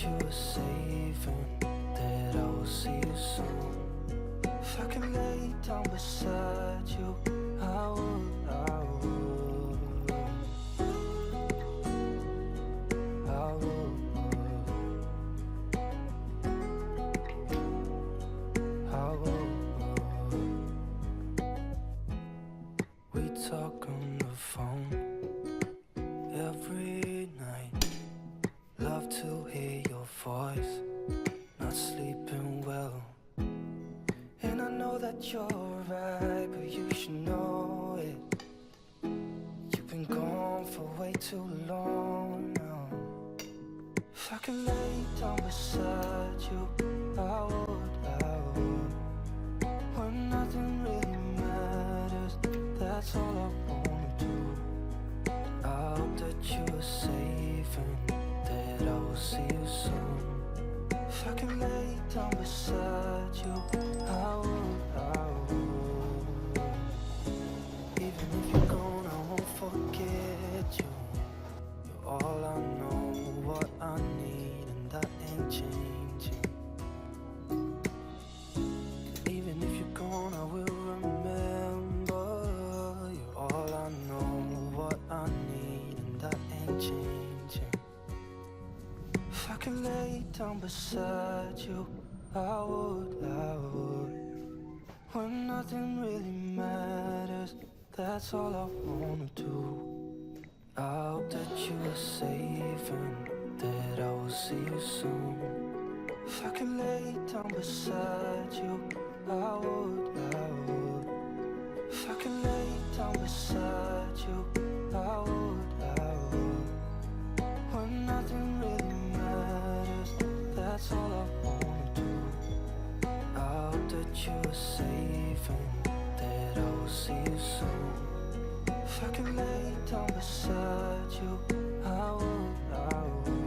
you were safe and that I will see you soon. If I can lay down beside you, I would, I would, I would, I would. We talk on the phone every night. Love to hear your voice. Not sleeping well. And I know that you're right, but you should know it. You've been gone for way too long now. If I can lay down beside you, I would, I would. When nothing really matters, that's all I wanna do. I hope that you are safe and that I will see you soon. If I can lay down beside you, I would, I would. Even if you're gone, I won't forget you. You're all I know, what I need, and that ain't changing. Even if you're gone, I will remember. You're all I know, what I need, and that ain't changing. If I can lay down beside you, I would, I would. When nothing really matters, that's all I wanna do. I hope that you are safe and that I will see you soon. If I can lay down beside you, I would, I would. If I can lay down beside you, I would, I would. When nothing really matters, that's all I wanna do. I hope that you are safe and that I will see you soon. If I can lay down beside you, I would, I would.